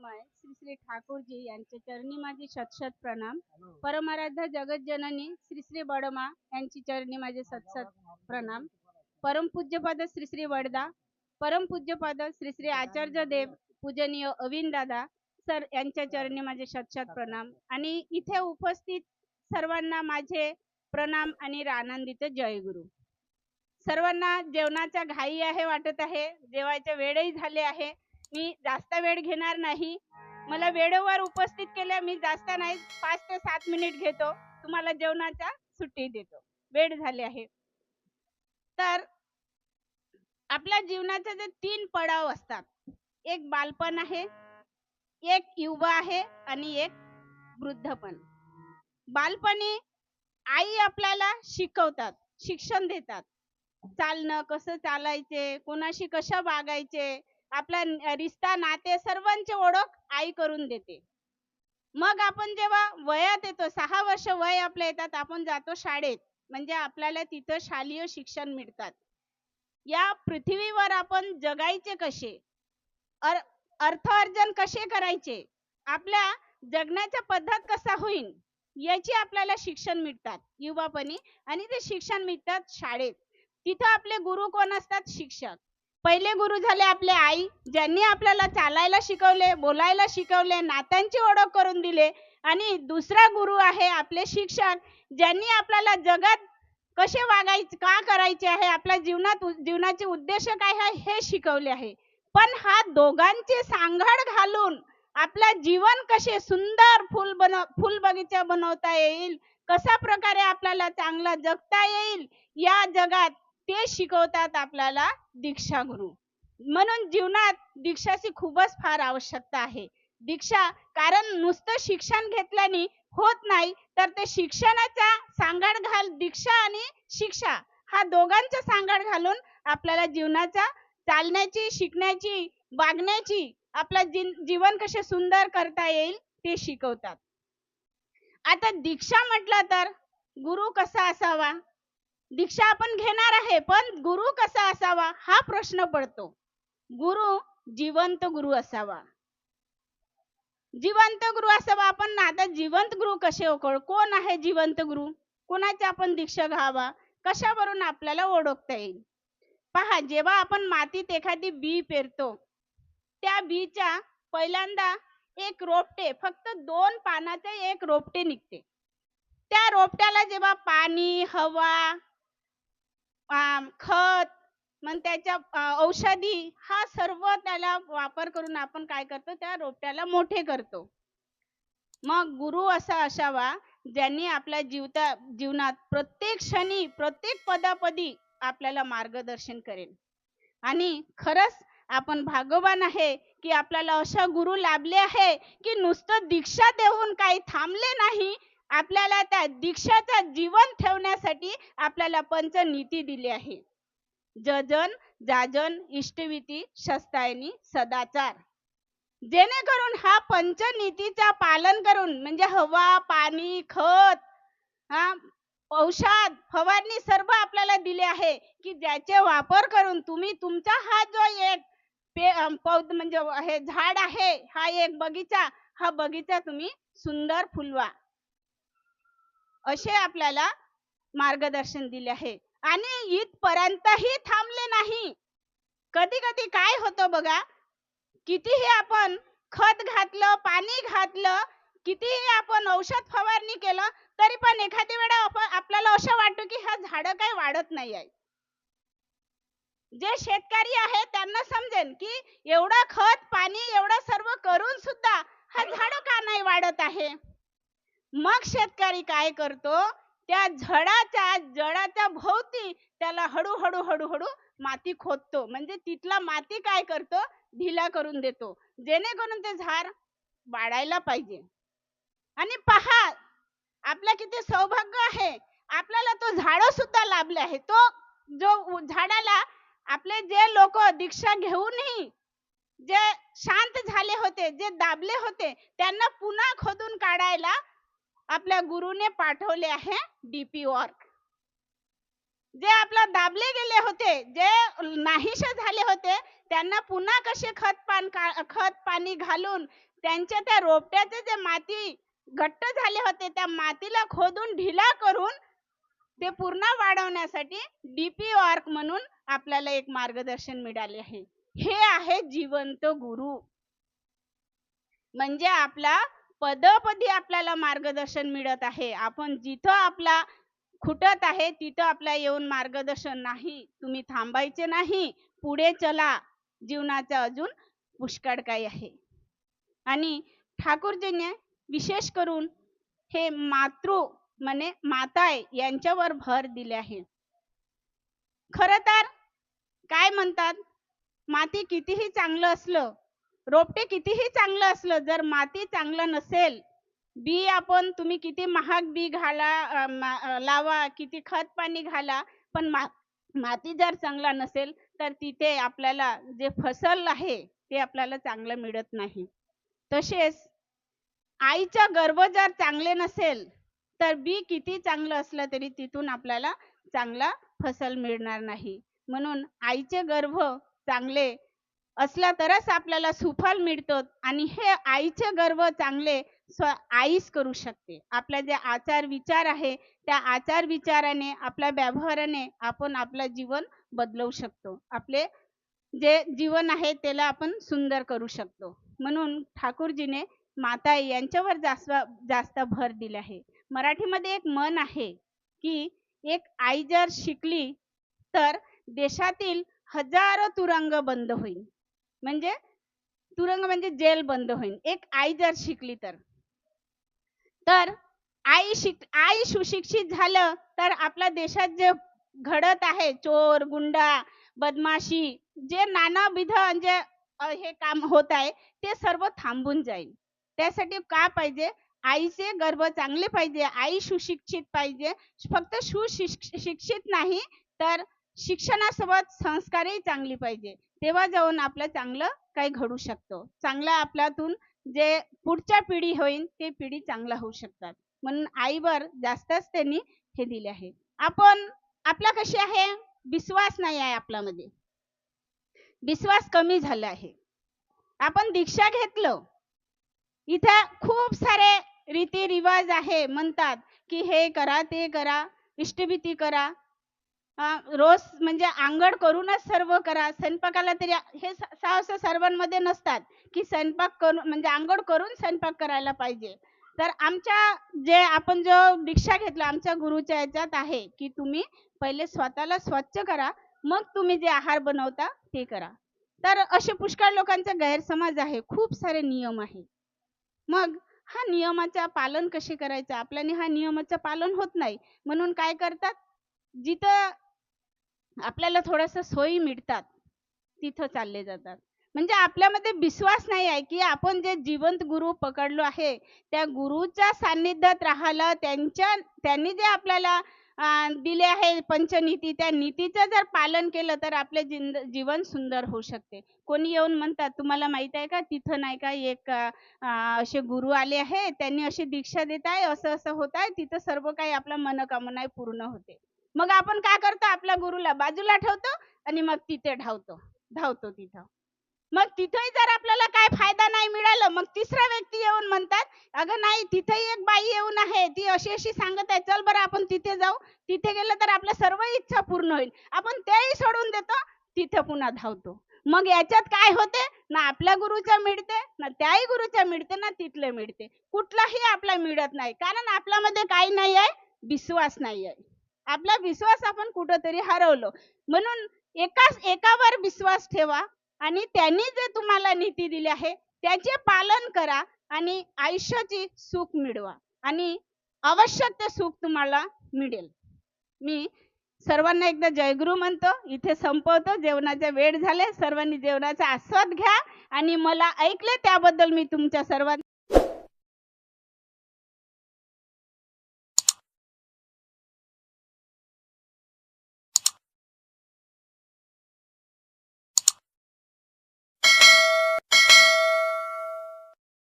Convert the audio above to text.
आत्मा आहे श्री श्री ठाकूरजी यांच्या चरणी माझे शतशत प्रणाम. परमाराध्य जगज्जननी श्री श्री बडमा यांची चरणी माझे शतशत प्रणाम. परमपूज्यपद श्री श्री वडदा, परमपूज्यपद श्री श्री आचार्य देव पूजनीय अविंद दादा सर यांच्या चरणी माझे शतशत प्रणाम. आणि इथे उपस्थित सर्वांना माझे प्रणाम आणि आनंदित जय गुरु. सर्वांना जेवणाचा घाई आहे वाटत आहे, जेवायचे वेळही झाले आहे. मी जास्त वेळ घेणार नाही. मला वेळेवर उपस्थित केले, मी जास्त नाही 5 ते 7 मिनिट घेतो. तुम्हाला जेवणाचा सुट्टी देतो, वेळ झाले आहे. तर आपल्या जीवनाचे जे 3 पडाव असतात, एक बालपण आहे, एक युवा आहे आणि एक वृद्धपण. बालपणी आई आपल्याला शिकवतात, शिक्षण देतात. चालणं कसं चालायचे, कोणाशी कसं वागायचे, आपला रिश्ता नाते सर्वांची ओळख आई करून देते. मग आपण जेव्हा वयात येतो, 6 वर्ष वय आपल्या येतात, आपण जातो शाळेत. म्हणजे आपल्याला तिथं शालेय शिक्षण मिळतात. या पृथ्वीवर आपण जगायचे कसे, अर्थ अर्जन कसे करायचे, आपल्या जगण्याचा पद्धत कसा होईल, याची आपल्याला शिक्षण मिळतात युवापणी. आणि ते शिक्षण मिळतात शाळेत. तिथं आपले गुरु कोण असतात? शिक्षक. पहिले गुरु झाले आपले आई, ज्यांनी आपल्याला चालायला शिकवले, बोलायला शिकवले, नात्यांची ओळख करून दिले. आणि दुसरा गुरु आहे आपले शिक्षक, ज्यांनी आपल्याला जगात कसे वागायचे, का करायचे आहे, आपल्या जीवनाचे उद्देश काय आहे हे शिकवले आहे. पण हा दोघांची सांगड घालून आपला जीवन कसे सुंदर फुल बगीचा बनवता येईल, कशा प्रकारे आपल्याला चांगला जगता येईल या जगात, ते शिकवतात आपल्याला दीक्षा गुरु. म्हणून जीवनात दीक्षाची खूपच फार आवश्यकता आहे. दीक्षा, कारण नुसतं शिक्षण घेतल्याने होत नाही, तर ते शिक्षणाचा सांगड दीक्षा आणि शिक्षा हा दोघांचा सांगड घालून आपल्याला जीवनाचा चालण्याची, शिकण्याची, वागण्याची, आपला जीवन कसे सुंदर करता येईल ते शिकवतात. आता दीक्षा म्हटलं तर गुरु कसा असावा? दीक्षा आपण घेणार आहे, पण गुरु कसा असावा हा प्रश्न पडतो. गुरु जिवंत गुरु असावा. जिवंत गुरु असावा. आपण आता जिवंत गुरु कसे ओळखू? कोण आहे जिवंत गुरु? कोणाची आपण दीक्षा घ्यावा? कशावरून आपल्याला ओळखता येईल? पहा, जेव्हा आपण मातीत एखादी बी पेरतो, त्या बीच्या पहिल्यांदा एक रोपटे, फक्त 2 पानाचे एक रोपटे निघते. त्या रोपट्याला जेव्हा पाणी, हवा, खत, मग त्याच्या औषधी हा सर्व त्याला वापर करून आपण काय करतो, त्या रोपट्याला मोठे करतो. मग गुरु असा असावा, ज्यांनी आपल्या जीवनात प्रत्येक क्षणी, प्रत्येक पदापदी आपल्याला मार्गदर्शन करेल. आणि खरंच आपण भाग्यवान आहे की आपल्याला अशा गुरु लाभले आहे की नुसतं दीक्षा देऊन काही थांबले नाही, आपल्याला त्या दीक्षाचा जीवन ठेवण्यासाठी आपल्याला पंचनीती दिली आहे. जजन, जाजन, इष्टविती, शस्तायनी, सदाचार. जेणेकरून हा पंचनीतीचा पालन करून, म्हणजे हवा, पाणी, खत, औषध, फवारणी सर्व आपल्याला दिले आहे की ज्याचे वापर करून तुम्ही तुमचा हा जो एक म्हणजे हे झाड आहे, हा एक बगीचा, हा बगीचा तुम्ही सुंदर फुलवा, असे आपल्याला मार्गदर्शन दिले आहे. आणि इथपर्यंतही थांबले नाही. कधी कधी काय होतं बघा, कितीही आपण खत घातलं, पाणी घातलं, कितीही आपण औषध फवारणी केलं, तरी पण एखादी वेळा आपल्याला असं वाटतं की हा झाड काही वाढत नाही आहे. जे शेतकरी आहे त्यांना समजेल की एवढं खत पाणी एवढं सर्व करून सुद्धा हा झाड का नाही वाढत आहे. मग शेतकरी काय करतो, त्या जडाच्या भोवती त्याला हळूहळू माती खोदतो. म्हणजे तिथला माती काय करतो, ढिला करून देतो, जेणेकरून ते झाड वाढायला पाहिजे. आणि पहा, आपलं किती सौभाग्य आहे, आपल्याला तो झाड सुद्धा लाभले आहे. तो जो झाडाला आपले जे लोक दीक्षा घेऊनही जे शांत झाले होते, जे दाबले होते, त्यांना पुन्हा खोदून काढायला आपल्या गुरुने पाठवले आहे डीपी वर्क. जे आपला दाबले गेले होते, जे नाहीसे झाले होते, त्यांना पुन्हा कसे खत पाणी घालून त्यांच्या त्या रोपट्याचे जे माती घट्ट झाले होते त्या मातीला खोदून ढिला करून ते पूर्ण वाढवण्यासाठी डीपी वर्क म्हणून आपल्याला एक मार्गदर्शन मिळाले आहे. हे आहे जिवंत गुरु. म्हणजे आपला पदोपदी आपल्याला मार्गदर्शन मिळत आहे. आपण जिथं आपला खुटत आहे तिथं आपल्या येऊन मार्गदर्शन नाही, तुम्ही थांबायचे नाही, पुढे चला, जीवनाचं अजून पुष्कळ काही आहे. आणि ठाकूरजीने विशेष करून हे मातृ माता यांच्यावर भर दिले आहे. खरं तर काय म्हणतात, माती कितीही चांगलं असलं, रोपटे कितीही चांगलं असलं, जर माती चांगलं नसेल, बी आपण तुम्ही किती महाग बी घाला, लावा, किती खत पाणी घाला, पण माती जर चांगला नसेल तर तिथे आपल्याला जे फसल आहे ते आपल्याला चांगलं मिळत नाही. तसेच आईचा गर्भ जर चांगले नसेल तर बी किती चांगलं असलं तरी तिथून आपल्याला चांगला फसल मिळणार नाही. म्हणून आईचे गर्भ चांगले असला तरच आपल्याला सुफल मिळतो. आणि हे आईचे गर्भ चांगले आईच करू शकते. आपला जे आचार विचार आहे त्या आचार विचाराने, आपल्या व्यवहाराने आपण आपलं जीवन बदलवू शकतो. आपले जे जीवन आहे त्याला आपण सुंदर करू शकतो. म्हणून ठाकूरजीने माता यांच्यावर जास्त भर दिला आहे. मराठीमध्ये एक म्हण आहे की एक आई जर शिकली तर देशातील हजारो तुरुंग बंद होईल. म्हणजे तुरुंग म्हणजे जेल बंद होईल, एक आई जर शिकली तर आई सुशिक्षित झालं तर आपल्या देशात जे घडत आहे चोर, गुंडा, बदमाशी, जे नानाविध जे हे काम होत आहे ते सर्व थांबून जाईल. त्यासाठी काय पाहिजे, आईचे गर्भ चांगले पाहिजे, आई सुशिक्षित पाहिजे. फक्त सुशिक्षित नाही तर शिक्षणासोबत संस्कारही चांगली पाहिजे. तेव्हा जाऊन आपलं चांगलं काही घडू शकतो. चांगला आपल्यातून जे पुढच्या पिढी होईल ते पिढी चांगला होऊ शकतात. म्हणून आईवर जास्तच त्यांनी हे दिले आहे. आपला कशी आहे, विश्वास नाही आहे आपल्यामध्ये, विश्वास कमी झाला आहे. आपण दीक्षा घेतलं, इथं खूप सारे रीती रिवाज आहे, म्हणतात की हे करा ते करा, इष्टभीती करा, रोज म्हणजे आंघोळ करूनच सर्व करा. स्वयंपाकाला तरी हे सहसा सर्वांमध्ये नसतात की स्वयंपाक करून म्हणजे आंघोळ करून स्वयंपाक करायला पाहिजे. तर आमच्या जे आपण जो दीक्षा घेतला आमच्या गुरुच्या याच्यात आहे की तुम्ही पहिले स्वतःला स्वच्छ करा, मग तुम्ही जे आहार बनवता ते करा. तर असे पुष्कळ लोकांचा गैरसमज आहे, खूप सारे नियम आहे. मग हा नियमाचा पालन कसे करायचं, आपल्याने हा नियमाचं पालन होत नाही. म्हणून काय करतात, जिथं आपल्याला थोडंसं सोयी मिळतात तिथं चालले जातात. म्हणजे आपल्यामध्ये विश्वास नाही आहे की आपण जे जिवंत गुरु पकडलो आहे त्या गुरुच्या सान्निध्यात राहायला, त्यांनी जे आपल्याला दिले आहे पंचनीती, त्या नीतीचं जर पालन केलं तर आपले जीवन सुंदर होऊ शकते. कोणी येऊन म्हणतात, तुम्हाला माहित आहे का तिथं नाही का एक असे गुरु आले आहे, त्यांनी अशी दीक्षा देत आहे, असं असं होत आहे, तिथं सर्व काही आपल्या मनोकामना पूर्ण होते. मग आपण काय करतो, आपल्या गुरुला बाजूला ठेवतो आणि मग तिथे धावतो तिथं. मग तिथेही जर आपल्याला काय फायदा नाही मिळाला, मग तिसरा व्यक्ती येऊन म्हणतात, अगं नाही तिथेही एक बाई येऊन आहे, ती अशी अशी सांगत आहे, चल बरं आपण तिथे जाऊ, तिथे गेलं तर आपल्या सर्व इच्छा पूर्ण होईल. आपण तेही सोडून देतो, तिथे पुन्हा धावतो. मग याच्यात काय होते, ना आपल्या गुरुच्या मिळते, ना त्याही गुरुच्या मिळते, ना तिथले मिळते, कुठलाही आपला मिळत नाही. कारण आपल्यामध्ये काही नाही आहे, विश्वास नाही आहे. आपला विश्वास आपण कुठंतरी हरवलो. म्हणून एकावर विश्वास ठेवा आणि त्यांनी जे तुम्हाला नीती दिली आहे त्याचे पालन करा आणि आयुष्याची सुख मिळवा आणि अवश्य ते सुख तुम्हाला मिळेल. मी सर्वांना एकदा जयगुरु म्हणतो, इथे संपवतो. जेवणाचा वेळ झाले, सर्वांनी जेवणाचा आस्वाद घ्या आणि मला ऐकले त्याबद्दल मी तुमच्या सर्वांना